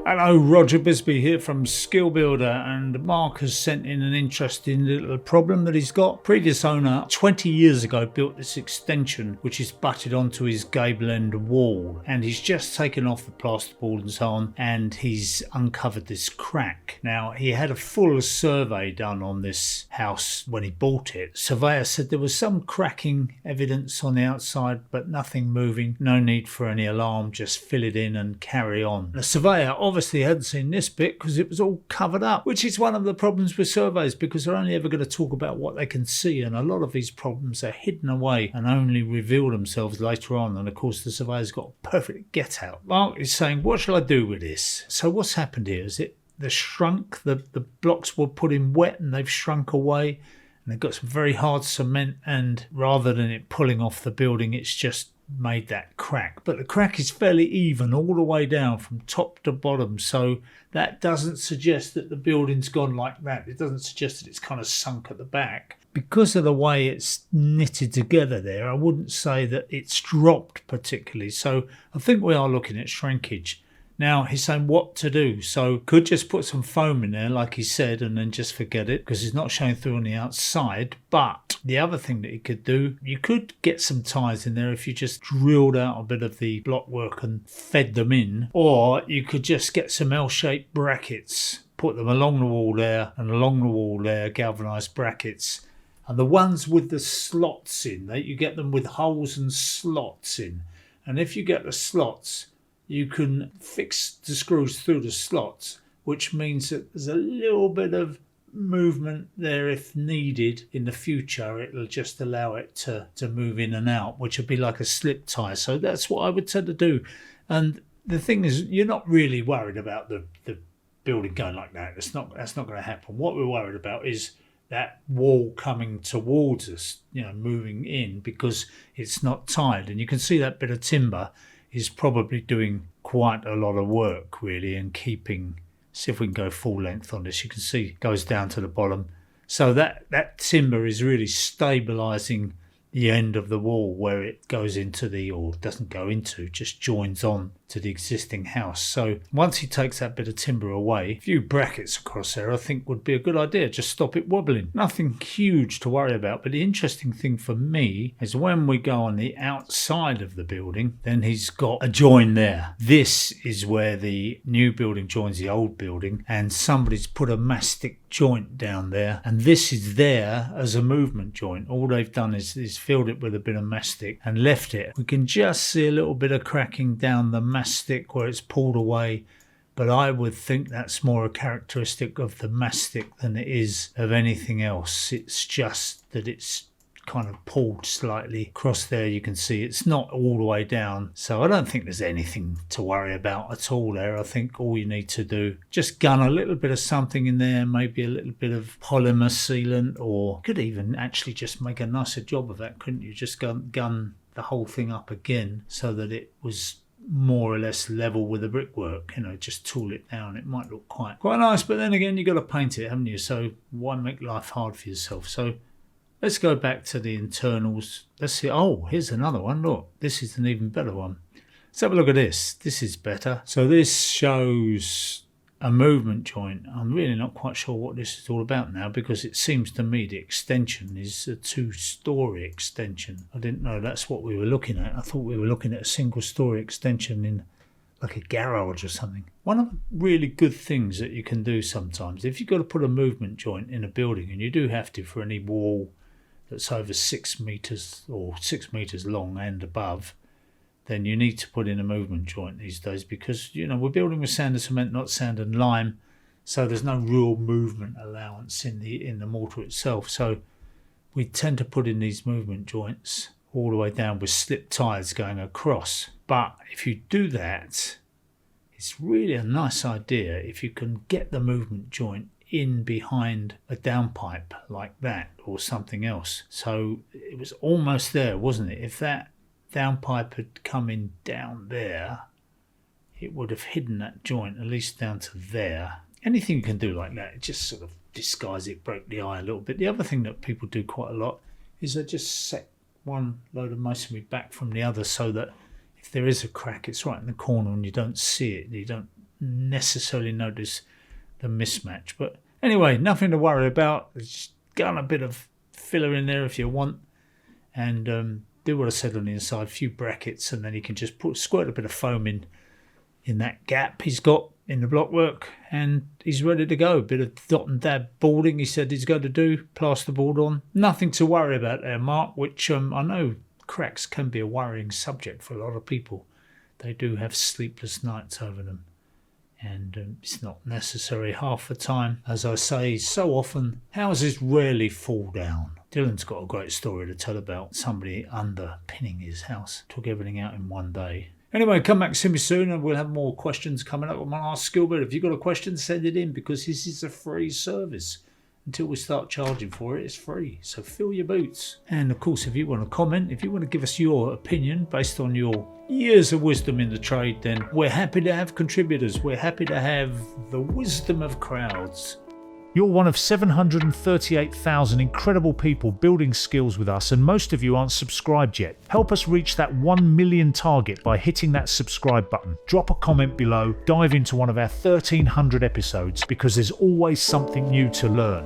Hello, Roger Bisby here from Skill Builder, and Mark has sent in an interesting little problem that he's got. Previous owner 20 years ago built this extension which is butted onto his gable end wall, and he's just taken off the plasterboard and so on, and he's uncovered this crack. Now, he had a full survey done on this house when he bought it. Surveyor said there was some cracking evidence on the outside but nothing moving, no need for any alarm, just fill it in and carry on. The surveyor obviously hadn't seen this bit because it was all covered up, which is one of the problems with surveys, because they're only ever going to talk about what they can see, and a lot of these problems are hidden away and only reveal themselves later on. And of course the surveyor's got a perfect get out. Mark is saying, what shall I do with this? So what's happened here is the blocks were put in wet and they've shrunk away, and they've got some very hard cement, and rather than it pulling off the building, it's just made that crack. But the crack is fairly even all the way down from top to bottom, so that doesn't suggest that the building's gone like that. It doesn't suggest that it's kind of sunk at the back. Because of the way it's knitted together there, I wouldn't say that it's dropped particularly, so I think we are looking at shrinkage. Now, he's saying what to do. So could just put some foam in there, like he said, and then just forget it, because it's not showing through on the outside. But the other thing that he could do, you could get some ties in there if you just drilled out a bit of the block work and fed them in. Or you could just get some L-shaped brackets, put them along the wall there and along the wall there, galvanised brackets. And the ones with the slots in, you get them with holes and slots in. And if you get the slots, you can fix the screws through the slots, which means that there's a little bit of movement there if needed in the future. It'll just allow it to move in and out, which would be like a slip tie. So that's what I would tend to do. And the thing is, you're not really worried about the building going like that. That's not going to happen. What we're worried about is that wall coming towards us, moving in, because it's not tied. And you can see that bit of timber is probably doing quite a lot of work really, and keeping, see if we can go full length on this, you can see it goes down to the bottom. So that timber is really stabilising the end of the wall where it goes into or doesn't go into, just joins on to the existing house. So once he takes that bit of timber away, a few brackets across there I think would be a good idea. Just stop it wobbling. Nothing huge to worry about. But the interesting thing for me is when we go on the outside of the building, then he's got a join there. This is where the new building joins the old building, and somebody's put a mastic joint down there, and this is there as a movement joint. All they've done is filled it with a bit of mastic and left it. We can just see a little bit of cracking down the mastic where it's pulled away, but I would think that's more a characteristic of the mastic than it is of anything else. It's just that it's kind of pulled slightly across there. You can see it's not all the way down, so I don't think there's anything to worry about at all there. I think all you need to do, just gun a little bit of something in there, maybe a little bit of polymer sealant, or could even actually just make a nicer job of that, couldn't you? Just gun the whole thing up again so that it was more or less level with the brickwork, just tool it down. It might look quite nice, but then again, you've got to paint it, haven't you? So why make life hard for yourself? So let's go back to the internals. Let's see. Oh, here's another one. Look, this is an even better one. Let's have a look at this. This is better. So this shows a movement joint. I'm really not quite sure what this is all about now, because it seems to me the extension is a 2-story extension. I didn't know that's what we were looking at. I thought we were looking at a single-story extension in like a garage or something. One of the really good things that you can do sometimes, if you've got to put a movement joint in a building, and you do have to for any wall that's over 6 meters or 6 meters long and above, then you need to put in a movement joint these days, because we're building with sand and cement, not sand and lime, so there's no real movement allowance in the mortar itself. So we tend to put in these movement joints all the way down with slip ties going across. But if you do that, it's really a nice idea if you can get the movement joint in behind a downpipe like that or something else. So it was almost there, wasn't it? If that downpipe had come in down there, it would have hidden that joint at least down to there. Anything you can do like that, it just sort of disguise it, break the eye a little bit. The other thing that people do quite a lot is they just set one load of masonry back from the other, so that if there is a crack, it's right in the corner and you don't see it. You don't necessarily notice the mismatch. But anyway, nothing to worry about. Just got a bit of filler in there if you want, and do what I said on the inside, a few brackets, and then you can just squirt a bit of foam in that gap he's got in the blockwork, and he's ready to go. A bit of dot and dab boarding he said he's going to do, plasterboard on. Nothing to worry about there, Mark, which I know cracks can be a worrying subject for a lot of people. They do have sleepless nights over them, and it's not necessary half the time. As I say so often, houses rarely fall down. Dylan's got a great story to tell about somebody underpinning his house. Took everything out in one day. Anyway, come back to me soon and we'll have more questions coming up on Ask Skillbuilder. If you've got a question, send it in, because this is a free service. Until we start charging for it, it's free. So fill your boots. And of course, if you want to comment, if you want to give us your opinion based on your years of wisdom in the trade, then we're happy to have contributors. We're happy to have the wisdom of crowds. You're one of 738,000 incredible people building skills with us, and most of you aren't subscribed yet. Help us reach that 1 million target by hitting that subscribe button. Drop a comment below, dive into one of our 1,300 episodes, because there's always something new to learn.